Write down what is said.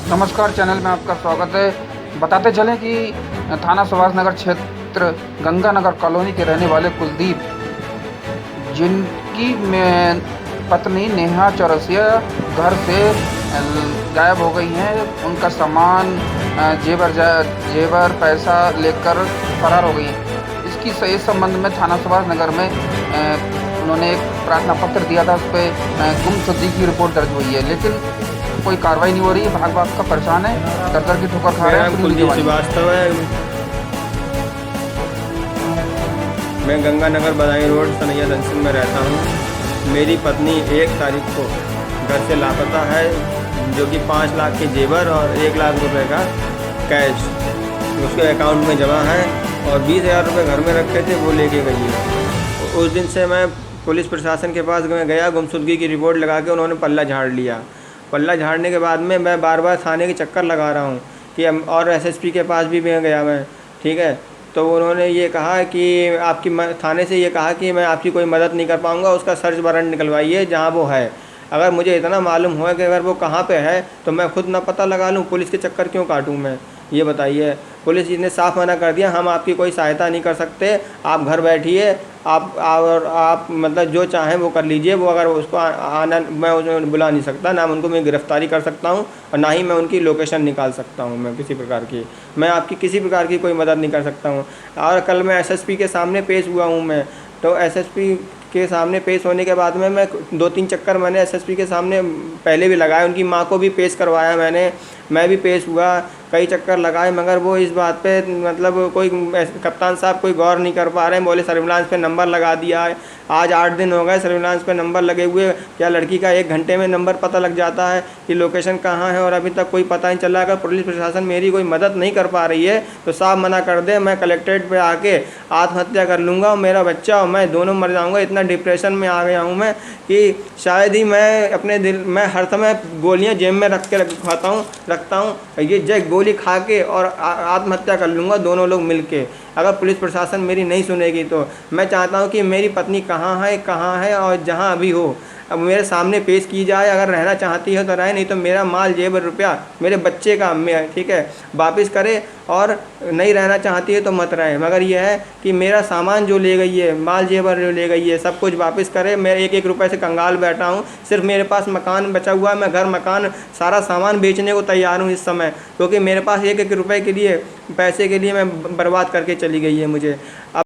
नमस्कार, चैनल में आपका स्वागत है। बताते चलें कि थाना सुभाष नगर क्षेत्र गंगानगर कॉलोनी के रहने वाले कुलदीप, जिनकी पत्नी नेहा चौरसिया घर से गायब हो गई हैं। उनका सामान जेवर पैसा लेकर फरार हो गई हैं। इस संबंध में थाना सुभाष नगर में उन्होंने एक प्रार्थना पत्र दिया था। उस पर गुमशुदगी की रिपोर्ट दर्ज हुई है, लेकिन कोई कार्रवाई नहीं हो रही है। भाग का परेशान है, दर की ठोकर खा रहे हैं। कुलदीप श्रीवास्तव है। मैं गंगानगर बदायूं रोड सनैया जंक्शन में रहता हूँ। मेरी पत्नी 1 तारीख को घर से लापता है, जो कि 5 लाख के जेवर और 1 लाख रुपए का कैश उसके अकाउंट में जमा है, और 20,000 रुपये घर में रखे थे, वो लेके गई है। उस दिन से मैं पुलिस प्रशासन के पास गया, गुमशुदगी की रिपोर्ट लगा के उन्होंने पल्ला झाड़ लिया। पल्ला झाड़ने के बाद में मैं बार बार थाने के चक्कर लगा रहा हूँ कि और एसएसपी के पास भी गया मैं, ठीक है। तो उन्होंने ये कहा कि आपकी थाने से ये कहा कि मैं आपकी कोई मदद नहीं कर पाऊँगा, उसका सर्च वारंट निकलवाइए जहाँ वो है। अगर मुझे इतना मालूम हो कि अगर वो कहाँ पे है तो मैं खुद ना पता लगा लूँ, पुलिस के चक्कर क्यों काटूँ मैं, ये बताइए। पुलिस जी ने साफ मना कर दिया, हम आपकी कोई सहायता नहीं कर सकते, आप घर बैठिए, आप मतलब जो चाहें वो कर लीजिए। वो अगर उसको आना, मैं उन्हें बुला नहीं सकता, ना उनको मैं गिरफ़्तारी कर सकता हूँ और ना ही मैं उनकी लोकेशन निकाल सकता हूँ। मैं किसी प्रकार की आपकी किसी प्रकार की कोई मदद नहीं कर सकता हूँ। और कल मैं एसएसपी के सामने पेश हुआ हूँ मैं, तो एसएसपी के सामने पेश होने के बाद में मैं 2-3 चक्कर मैंने एसएसपी के सामने पहले भी लगाए, उनकी माँ को भी पेश करवाया मैं भी पेश हुआ, कई चक्कर लगाए, मगर वो इस बात पे मतलब कोई कप्तान साहब कोई गौर नहीं कर पा रहे हैं। बोले सर्विलांस पे नंबर लगा दिया है। आज 8 दिन हो गए सर्विलांस पे नंबर लगे हुए। क्या लड़की का 1 घंटे में नंबर पता लग जाता है कि लोकेशन कहाँ है, और अभी तक कोई पता नहीं चला। अगर पुलिस प्रशासन मेरी कोई मदद नहीं कर पा रही है तो साफ मना कर दे, मैं कलेक्ट्रेट पर आके आत्महत्या कर लूँगा, और मेरा बच्चा और मैं दोनों मर जाऊँगा। इतना डिप्रेशन में आ गया हूँ मैं कि शायद ही मैं हर समय गोलियाँ जेब में रखता हूँ, ये गोली खा के और आत्महत्या कर लूँगा, दोनों लोग मिलके। अगर पुलिस प्रशासन मेरी नहीं सुनेगी तो मैं चाहता हूँ कि मेरी पत्नी कहाँ है और जहाँ अभी हो अब मेरे सामने पेश की जाए। अगर रहना चाहती है तो रहे, नहीं तो मेरा माल जेवर रुपया मेरे बच्चे का ठीक है वापस करे, और नहीं रहना चाहती है तो मत रहे। मगर यह है कि मेरा सामान जो ले गई है, माल जेवर जो ले गई है, सब कुछ वापस करे। मैं 1-1 रुपये से कंगाल बैठा हूँ। सिर्फ मेरे पास मकान बचा हुआ है, मैं घर मकान सारा सामान बेचने को तैयार हूँ इस समय, क्योंकि मेरे पास 1-1 रुपये के लिए पैसे के लिए मैं बर्बाद करके चली गई है मुझे। अब